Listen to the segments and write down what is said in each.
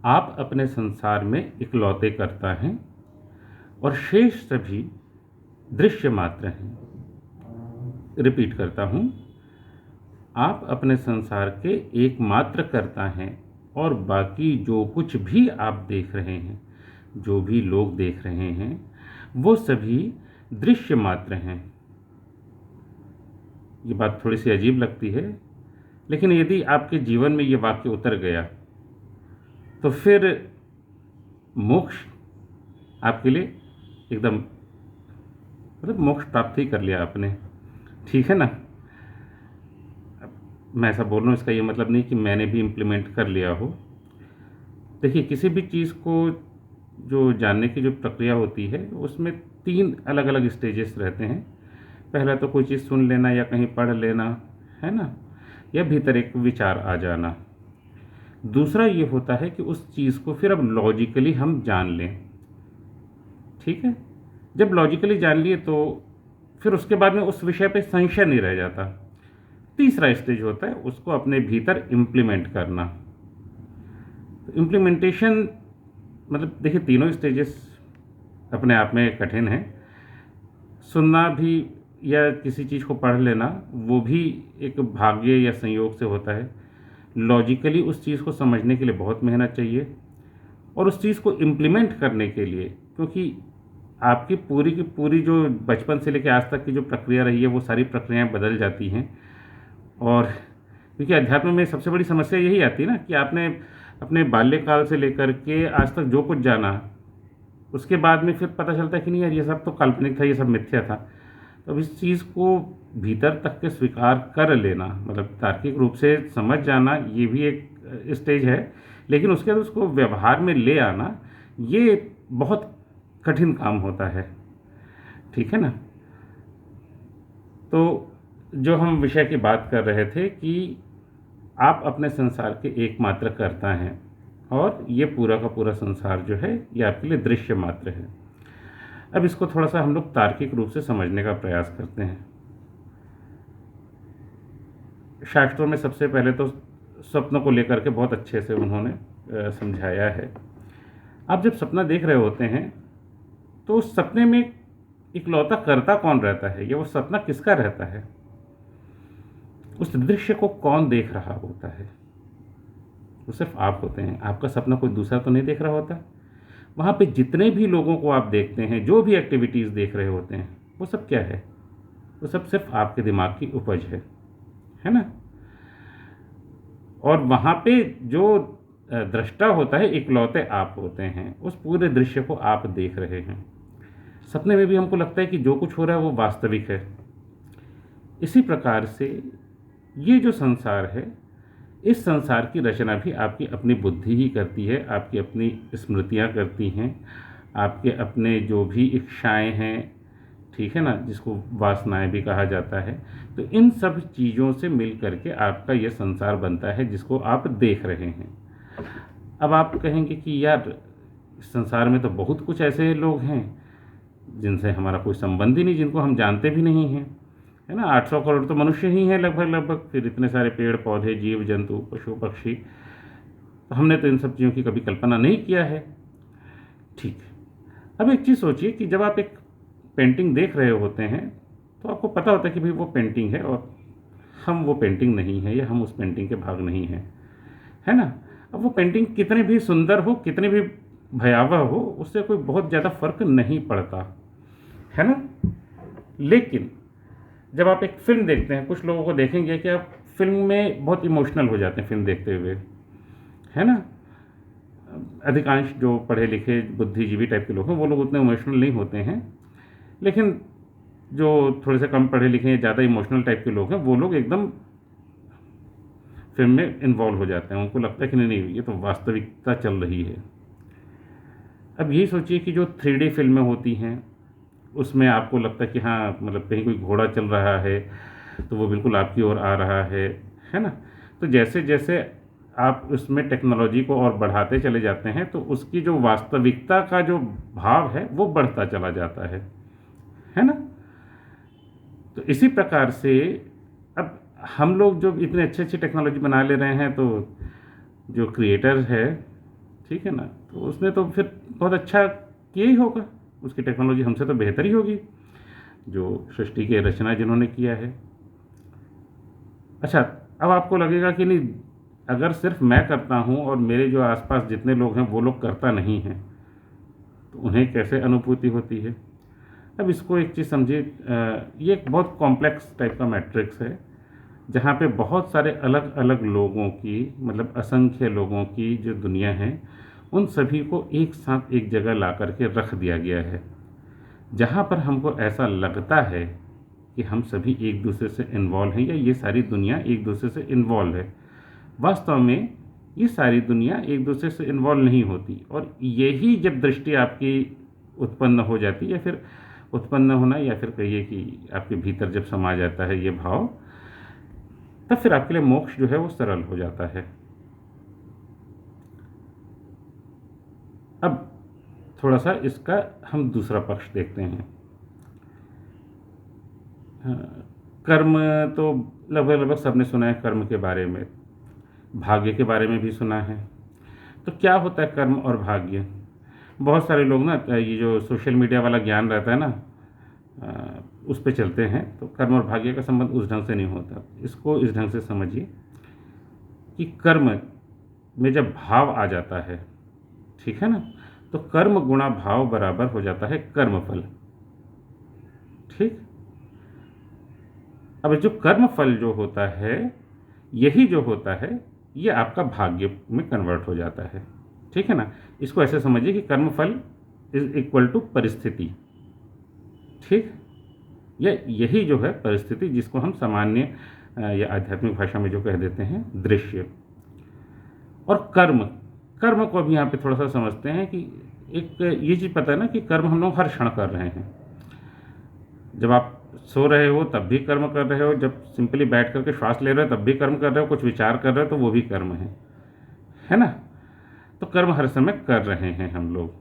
आप अपने संसार में इकलौते कर्ता हैं और शेष सभी दृश्य मात्र हैं। रिपीट करता हूँ, आप अपने संसार के एकमात्र कर्ता हैं और बाकी जो कुछ भी आप देख रहे हैं, जो भी लोग देख रहे हैं, वो सभी दृश्य मात्र हैं। ये बात थोड़ी सी अजीब लगती है, लेकिन यदि आपके जीवन में ये वाक्य उतर गया तो फिर मोक्ष आपके लिए एकदम, मतलब मोक्ष प्राप्त ही कर लिया आपने। ठीक है ना? मैं ऐसा बोल रहा हूँ, इसका ये मतलब नहीं कि मैंने भी इम्प्लीमेंट कर लिया हो। देखिए, किसी भी चीज़ को जो जानने की जो प्रक्रिया होती है, उसमें 3 अलग अलग स्टेजेस रहते हैं। पहला तो कोई चीज़ सुन लेना या कहीं पढ़ लेना, है ना, या भीतर एक विचार आ जाना। दूसरा ये होता है कि उस चीज़ को फिर अब लॉजिकली हम जान लें। ठीक है? जब लॉजिकली जान लिए तो फिर उसके बाद में उस विषय पे संशय नहीं रह जाता। तीसरा स्टेज होता है उसको अपने भीतर इम्प्लीमेंट करना। तो इम्प्लीमेंटेशन मतलब देखिए, तीनों स्टेजेस अपने आप में कठिन है। सुनना भी या किसी चीज़ को पढ़ लेना, वो भी एक भाग्य या संयोग से होता है। लॉजिकली उस चीज़ को समझने के लिए बहुत मेहनत चाहिए, और उस चीज़ को इम्प्लीमेंट करने के लिए, क्योंकि आपकी पूरी की पूरी जो बचपन से लेकर आज तक की जो प्रक्रिया रही है, वो सारी प्रक्रियाएं बदल जाती हैं। और क्योंकि अध्यात्म में सबसे बड़ी समस्या यही आती है ना कि आपने अपने बाल्यकाल से लेकर के आज तक जो कुछ जाना, उसके बाद में फिर पता चलता है कि नहीं यार, ये सब तो काल्पनिक था, ये सब मिथ्या था। तो अब इस चीज़ को भीतर तक के स्वीकार कर लेना, मतलब तार्किक रूप से समझ जाना, ये भी एक स्टेज है। लेकिन उसके बाद उसको व्यवहार में ले आना, ये बहुत कठिन काम होता है। ठीक है ना? तो जो हम विषय की बात कर रहे थे कि आप अपने संसार के एकमात्र कर्ता हैं और ये पूरा का पूरा संसार जो है, ये आपके लिए दृश्य मात्र है। अब इसको थोड़ा सा हम लोग तार्किक रूप से समझने का प्रयास करते हैं। शास्त्रों में सबसे पहले तो स्वप्न को लेकर के बहुत अच्छे से उन्होंने समझाया है। आप जब सपना देख रहे होते हैं तो उस सपने में इकलौता कर्ता कौन रहता है, या वो सपना किसका रहता है? उस दृश्य को कौन देख रहा होता है? वो सिर्फ आप होते हैं। आपका सपना कोई दूसरा तो नहीं देख रहा होता। वहाँ पे जितने भी लोगों को आप देखते हैं, जो भी एक्टिविटीज़ देख रहे होते हैं, वो सब क्या है? वो सब सिर्फ आपके दिमाग की उपज है ना? और वहाँ पे जो दृष्टा होता है, इकलौते आप होते हैं। उस पूरे दृश्य को आप देख रहे हैं। सपने में भी हमको लगता है कि जो कुछ हो रहा है वो वास्तविक है। इसी प्रकार से ये जो संसार है, इस संसार की रचना भी आपकी अपनी बुद्धि ही करती है, आपकी अपनी स्मृतियाँ करती हैं, आपके अपने जो भी इच्छाएं हैं, ठीक है ना, जिसको वासनाएं भी कहा जाता है। तो इन सब चीज़ों से मिल करके आपका ये संसार बनता है, जिसको आप देख रहे हैं। अब आप कहेंगे कि यार, संसार में तो बहुत कुछ ऐसे लोग हैं जिनसे हमारा कोई संबंध ही नहीं, जिनको हम जानते भी नहीं हैं, है ना। 800 करोड़ तो मनुष्य ही हैं लगभग। फिर इतने सारे पेड़ पौधे, जीव जंतु, पशु पक्षी, तो हमने तो इन सब चीज़ों की कभी कल्पना नहीं किया है। ठीक है, अब एक चीज़ सोचिए कि जब आप एक पेंटिंग देख रहे होते हैं तो आपको पता होता है कि भाई वो पेंटिंग है और हम वो पेंटिंग नहीं है, या हम उस पेंटिंग के भाग नहीं हैं, है ना। अब वो पेंटिंग कितनी भी सुंदर हो, कितनी भी भयावह हो, उससे कोई बहुत ज़्यादा फर्क नहीं पड़ता, है ना। लेकिन जब आप एक फिल्म देखते हैं, कुछ लोगों को देखेंगे कि आप फिल्म में बहुत इमोशनल हो जाते हैं फिल्म देखते हुए, है ना। अधिकांश जो पढ़े लिखे बुद्धिजीवी टाइप के लोग हैं, वो लोग उतने इमोशनल नहीं होते हैं। लेकिन जो थोड़े से कम पढ़े लिखे, ज़्यादा इमोशनल टाइप के लोग हैं, वो लोग एकदम फिल्म में इन्वॉल्व हो जाते हैं। उनको लगता है कि नहीं, ये तो वास्तविकता चल रही है। अब यही सोचिए कि जो 3D फिल्में होती हैं, उसमें आपको लगता है कि हाँ, मतलब कहीं कोई घोड़ा चल रहा है तो वो बिल्कुल आपकी ओर आ रहा है ना। तो जैसे जैसे आप उसमें टेक्नोलॉजी को और बढ़ाते चले जाते हैं, तो उसकी जो वास्तविकता का जो भाव है वो बढ़ता चला जाता है ना। तो इसी प्रकार से अब हम लोग जो इतने अच्छी अच्छी टेक्नोलॉजी बना ले रहे हैं, तो जो क्रिएटर है ठीक है ना। तो उसने तो फिर बहुत अच्छा किया ही होगा, उसकी टेक्नोलॉजी हमसे तो बेहतर ही होगी, जो सृष्टि की रचना जिन्होंने किया है। अच्छा, अब आपको लगेगा कि नहीं, अगर सिर्फ मैं करता हूँ और मेरे जो आसपास जितने लोग हैं वो लोग करता नहीं हैं, तो उन्हें कैसे अनुभूति होती है। अब इसको एक चीज़ समझिए, ये एक बहुत कॉम्प्लेक्स टाइप का मैट्रिक्स है, जहाँ पे बहुत सारे अलग अलग लोगों की, मतलब असंख्य लोगों की जो दुनिया है, उन सभी को एक साथ एक जगह ला करके रख दिया गया है, जहाँ पर हमको ऐसा लगता है कि हम सभी एक दूसरे से इन्वॉल्व हैं, या ये सारी दुनिया एक दूसरे से इन्वॉल्व है। वास्तव में ये सारी दुनिया एक दूसरे से इन्वॉल्व नहीं होती, और यही जब दृष्टि आपकी उत्पन्न हो जाती है, या फिर उत्पन्न होना, या फिर कहिए कि आपके भीतर जब समा जाता है ये भाव, तब फिर आपके लिए मोक्ष जो है वो सरल हो जाता है। अब थोड़ा सा इसका हम दूसरा पक्ष देखते हैं। हाँ, कर्म तो लगभग लगभग सबने सुना है, कर्म के बारे में, भाग्य के बारे में भी सुना है। तो क्या होता है कर्म और भाग्य? बहुत सारे लोग ना, ये जो सोशल मीडिया वाला ज्ञान रहता है ना, उस पे चलते हैं, तो कर्म और भाग्य का संबंध उस ढंग से नहीं होता। इसको इस ढंग से समझिए कि कर्म में जब भाव आ जाता है, ठीक है ना, तो कर्म गुणा भाव बराबर हो जाता है कर्मफल। ठीक। अब जो कर्मफल जो होता है, यही जो होता है, ये आपका भाग्य में कन्वर्ट हो जाता है। ठीक है ना। इसको ऐसे समझिए कि कर्मफल इज इक्वल टू परिस्थिति। ठीक। यही जो है परिस्थिति, जिसको हम सामान्य या आध्यात्मिक भाषा में जो कह देते हैं दृश्य। और कर्म, कर्म को भी यहाँ पे थोड़ा सा समझते हैं कि एक ये चीज़ पता है ना कि कर्म हम लोग हर क्षण कर रहे हैं। जब आप सो रहे हो तब भी कर्म कर रहे हो, जब सिंपली बैठ करके श्वास ले रहे हो तब भी कर्म कर रहे हो, कुछ विचार कर रहे हो तो वो भी कर्म है ना। तो कर्म हर समय कर रहे हैं हम लोग।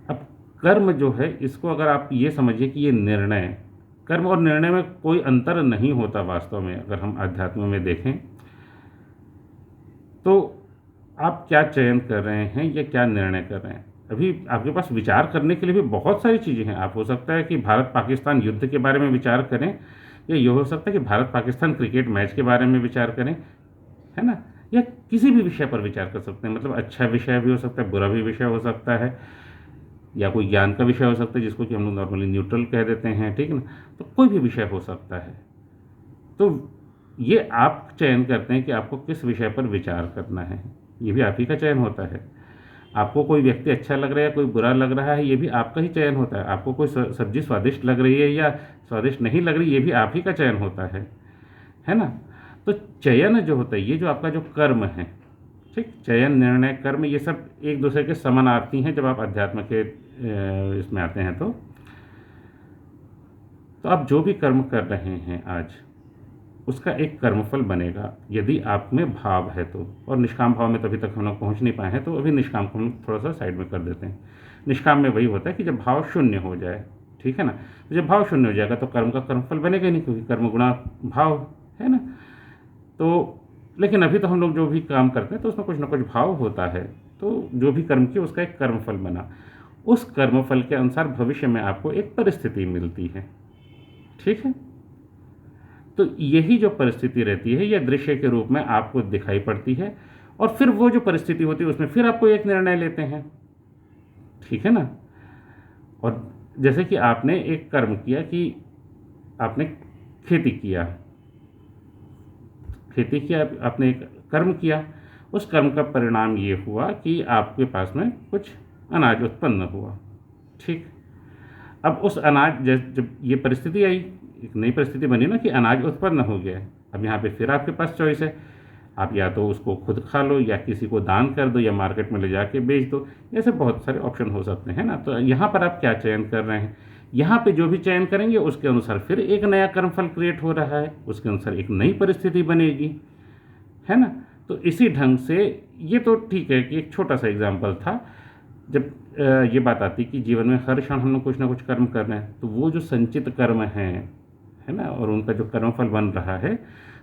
अब कर्म जो है, इसको अगर आप ये समझिए कि ये निर्णय, कर्म और निर्णय में कोई अंतर नहीं होता वास्तव में। अगर हम अध्यात्म में देखें तो आप क्या चयन कर रहे हैं या क्या निर्णय कर रहे हैं, अभी आपके पास विचार करने के लिए भी बहुत सारी चीज़ें हैं। आप हो सकता है कि भारत पाकिस्तान युद्ध के बारे में विचार करें, या ये हो सकता है कि भारत पाकिस्तान क्रिकेट मैच के बारे में विचार करें, है ना, या किसी भी विषय पर विचार कर सकते हैं। मतलब अच्छा विषय भी हो सकता है, बुरा भी विषय हो सकता है, या कोई ज्ञान का विषय हो सकता है जिसको कि हम लोग नॉर्मली न्यूट्रल कह देते हैं, ठीक है ना। तो कोई भी विषय हो सकता है। तो ये आप चयन करते हैं कि आपको किस विषय पर विचार करना है, ये भी आप ही का चयन होता है। आपको कोई व्यक्ति अच्छा लग रहा है, कोई बुरा लग रहा है, ये भी आपका ही चयन होता है। आपको कोई सब्जी स्वादिष्ट लग रही है या स्वादिष्ट नहीं लग रही, ये भी आप ही का चयन होता है ना। तो चयन जो होता है, ये जो आपका जो कर्म है, ठीक, चयन, निर्णय, कर्म, ये सब एक दूसरे के समानार्थी हैं जब आप अध्यात्म के इसमें आते हैं। तो आप जो भी कर्म कर रहे हैं आज, उसका एक कर्मफल बनेगा यदि आप में भाव है तो। और निष्काम भाव में तो अभी तक हम लोग पहुँच नहीं पाए हैं, तो अभी निष्काम को हम थोड़ा सा साइड में कर देते हैं। निष्काम में वही होता है कि जब भाव शून्य हो जाए, ठीक है ना। तो जब भाव शून्य हो जाएगा तो कर्म का कर्मफल बनेगा ही नहीं, क्योंकि कर्म गुणा भाव है ना। तो लेकिन अभी तो हम लोग जो भी काम करते हैं तो उसमें कुछ ना कुछ भाव होता है। तो जो भी कर्म किया उसका एक कर्मफल बना, उस कर्मफल के अनुसार भविष्य में आपको एक परिस्थिति मिलती है, ठीक है। तो यही जो परिस्थिति रहती है, यह दृश्य के रूप में आपको दिखाई पड़ती है, और फिर वो जो परिस्थिति होती है उसमें फिर आपको एक निर्णय लेते हैं, ठीक है ना। और जैसे कि आपने एक कर्म किया कि आपने खेती किया, आपने एक कर्म किया, उस कर्म का परिणाम ये हुआ कि आपके पास में कुछ अनाज उत्पन्न हुआ, ठीक। अब उस अनाज, जब ये परिस्थिति आई, एक नई परिस्थिति बनी ना कि अनाज उत्पन्न हो गया है, अब यहाँ पे फिर आपके पास चॉइस है। आप या तो उसको खुद खा लो, या किसी को दान कर दो, या मार्केट में ले जाके बेच दो। ऐसे बहुत सारे ऑप्शन हो सकते हैं ना। तो यहाँ पर आप क्या चयन कर रहे हैं? यहाँ पे जो भी चयन करेंगे उसके अनुसार फिर एक नया कर्मफल क्रिएट हो रहा है, उसके अनुसार एक नई परिस्थिति बनेगी, है ना। तो इसी ढंग से ये तो ठीक है कि एक छोटा सा एग्जाम्पल था। जब ये बात आती कि जीवन में हर क्षण हम लोग कुछ ना कुछ कर्म कर रहे हैं, तो वो जो संचित कर्म है ना, और उनका जो कर्मफल बन रहा है,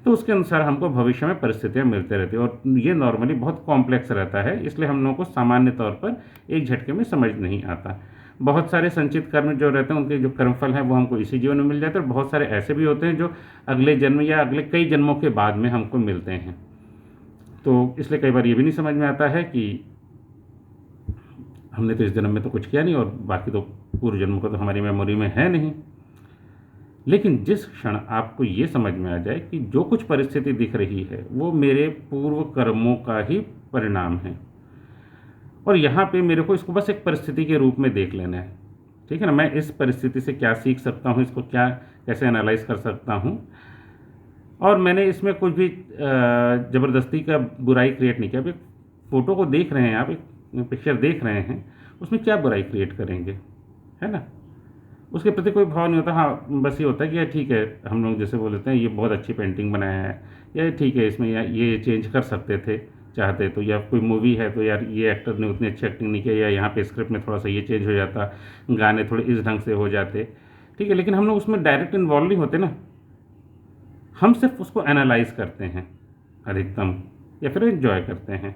तो उसके अनुसार हमको भविष्य में परिस्थितियाँ मिलते रहती है, और ये नॉर्मली बहुत कॉम्प्लेक्स रहता है, इसलिए हम लोगों को सामान्य तौर पर एक झटके में समझ नहीं आता। बहुत सारे संचित कर्म जो रहते हैं, उनके जो कर्मफल हैं वो हमको इसी जीवन में मिल जाते हैं, और बहुत सारे ऐसे भी होते हैं जो अगले जन्म या अगले कई जन्मों के बाद में हमको मिलते हैं। तो इसलिए कई बार ये भी नहीं समझ में आता है कि हमने तो इस जन्म में तो कुछ किया नहीं, और बाकी तो पूर्व जन्म का तो हमारी मेमोरी में है नहीं। लेकिन जिस क्षण आपको ये समझ में आ जाए कि जो कुछ परिस्थिति दिख रही है वो मेरे पूर्व कर्मों का ही परिणाम है, और यहाँ पे मेरे को इसको बस एक परिस्थिति के रूप में देख लेना है, ठीक है ना। मैं इस परिस्थिति से क्या सीख सकता हूँ, इसको क्या कैसे एनालाइज कर सकता हूँ, और मैंने इसमें कुछ भी ज़बरदस्ती का बुराई क्रिएट नहीं किया। अब एक फ़ोटो को देख रहे हैं आप, एक पिक्चर देख रहे हैं, उसमें क्या बुराई क्रिएट करेंगे, है ना। उसके प्रति कोई भाव नहीं होता। हाँ, बस ये होता है कि यार ठीक है, हम लोग जैसे बोल देते हैं ये बहुत अच्छी पेंटिंग बनाया है, या ठीक है इसमें ये चेंज कर सकते थे चाहते तो, या कोई मूवी है तो यार ये एक्टर ने उतनी अच्छी एक्टिंग नहीं की, या यहाँ पे स्क्रिप्ट में थोड़ा सा ये चेंज हो जाता, गाने थोड़े इस ढंग से हो जाते, ठीक है। लेकिन हम लोग उसमें डायरेक्ट इन्वॉल्व नहीं होते ना, हम सिर्फ उसको एनालाइज करते हैं अधिकतम, या फिर एंजॉय करते हैं।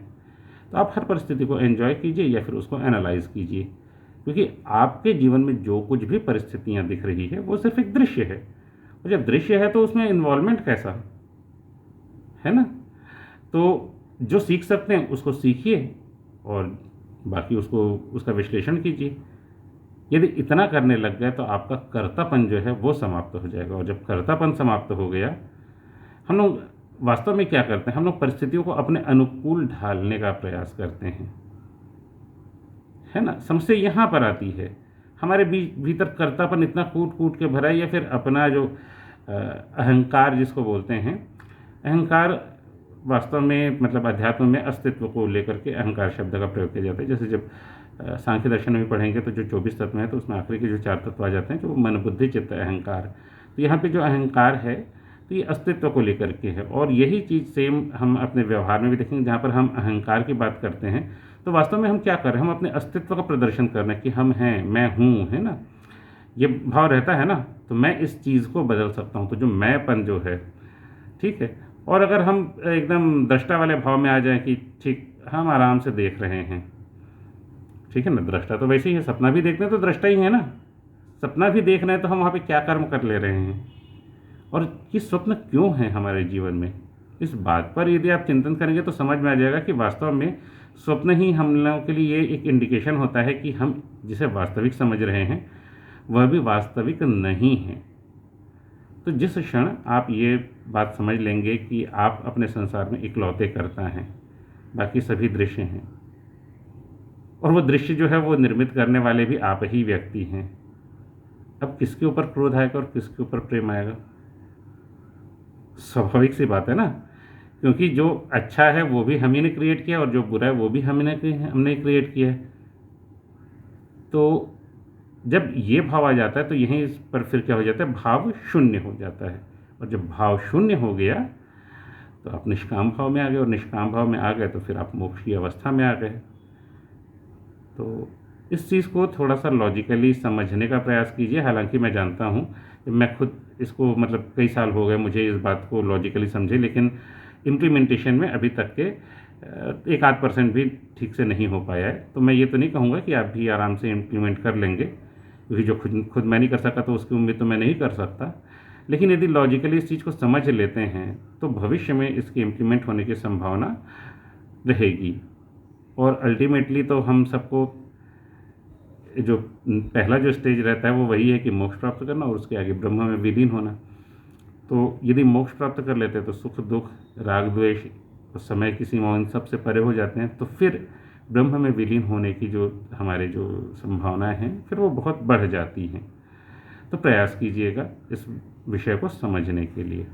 तो आप हर परिस्थिति को एंजॉय कीजिए या फिर उसको एनालाइज कीजिए, क्योंकि आपके जीवन में जो कुछ भी परिस्थितियाँ दिख रही है वो सिर्फ एक दृश्य है, और जब दृश्य है तो उसमें इन्वॉल्वमेंट कैसा है ना। तो जो सीख सकते हैं उसको सीखिए, और बाकी उसका विश्लेषण कीजिए। यदि इतना करने लग गए तो आपका कर्तापन जो है वो समाप्त हो जाएगा, और जब कर्तापन समाप्त हो गया, हम लोग वास्तव में क्या करते हैं, हम लोग परिस्थितियों को अपने अनुकूल ढालने का प्रयास करते हैं, है ना। समस्या यहाँ पर आती है, हमारे भीतर कर्तापन इतना कूट कूट के भरा है, या फिर अपना जो अहंकार जिसको बोलते हैं, अहंकार वास्तव में मतलब अध्यात्म में अस्तित्व को लेकर के अहंकार शब्द का प्रयोग किया जाता है। जैसे जब सांख्य दर्शन में पढ़ेंगे तो जो 24 तत्व हैं, तो उसमें आखिरी के जो 4 तत्व आ जाते हैं, जो मन बुद्धि चित्त अहंकार। तो यहाँ पे जो अहंकार है तो ये अस्तित्व को लेकर के है, और यही चीज़ सेम हम अपने व्यवहार में भी देखेंगे। जहाँ पर हम अहंकार की बात करते हैं तो वास्तव में हम क्या कर रहे हैं, हम अपने अस्तित्व का प्रदर्शन कर रहे हैं कि हम हैं, मैं हूँ, है ना। ये भाव रहता है ना, तो मैं इस चीज़ को बदल सकता हूँ, तो जो मैंपन जो है, ठीक है। और अगर हम एकदम दृष्टा वाले भाव में आ जाएं कि ठीक हम आराम से देख रहे हैं, ठीक है ना, दृष्टा तो वैसे ही है, सपना भी देखते हैं तो दृष्टा ही है ना। सपना भी देख रहे हैं तो हम वहाँ पे क्या कर्म कर ले रहे हैं, और ये स्वप्न क्यों है हमारे जीवन में, इस बात पर यदि आप चिंतन करेंगे तो समझ में आ जाएगा कि वास्तव में स्वप्न ही हम लोगों के लिए एक इंडिकेशन होता है कि हम जिसे वास्तविक समझ रहे हैं वह भी वास्तविक नहीं है। तो जिस क्षण आप ये बात समझ लेंगे कि आप अपने संसार में इकलौते कर्ता हैं, बाकी सभी दृश्य हैं, और वो दृश्य जो है वो निर्मित करने वाले भी आप ही व्यक्ति हैं, अब किसके ऊपर क्रोध आएगा और किसके ऊपर प्रेम आएगा। स्वाभाविक सी बात है ना, क्योंकि जो अच्छा है वो भी हम ही ने क्रिएट किया, और जो बुरा है वो भी हमने क्रिएट किया है। तो जब ये भाव आ जाता है तो यहीं इस पर फिर क्या हो जाता है, भाव शून्य हो जाता है, और जब भाव शून्य हो गया तो आप निष्काम भाव में आ गए, और निष्काम भाव में आ गए तो फिर आप मोक्ष की अवस्था में आ गए। तो इस चीज़ को थोड़ा सा लॉजिकली समझने का प्रयास कीजिए। हालांकि मैं जानता हूँ कि मैं खुद इसको मतलब कई साल हो गए मुझे इस बात को लॉजिकली समझे, लेकिन इम्प्लीमेंटेशन में अभी तक के 1-8% भी ठीक से नहीं हो पाया है। तो मैं ये तो नहीं कहूँगा कि आप भी आराम से इम्प्लीमेंट कर लेंगे, क्योंकि जो खुद मैं नहीं कर सका तो उसकी उम्मीद तो मैं नहीं कर सकता। लेकिन यदि लॉजिकली इस चीज़ को समझ लेते हैं तो भविष्य में इसकी इम्प्लीमेंट होने की संभावना रहेगी। और अल्टीमेटली तो हम सबको जो पहला जो स्टेज रहता है वो वही है कि मोक्ष प्राप्त करना, और उसके आगे ब्रह्म में विलीन होना। तो यदि मोक्ष प्राप्त कर लेते हैं तो सुख दुख राग द्वेष और समय की सीमा इन सब से परे हो जाते हैं, तो फिर ब्रह्म में विलीन होने की जो हमारे जो संभावनाएं हैं फिर वो बहुत बढ़ जाती हैं। तो प्रयास कीजिएगा इस विषय को समझने के लिए।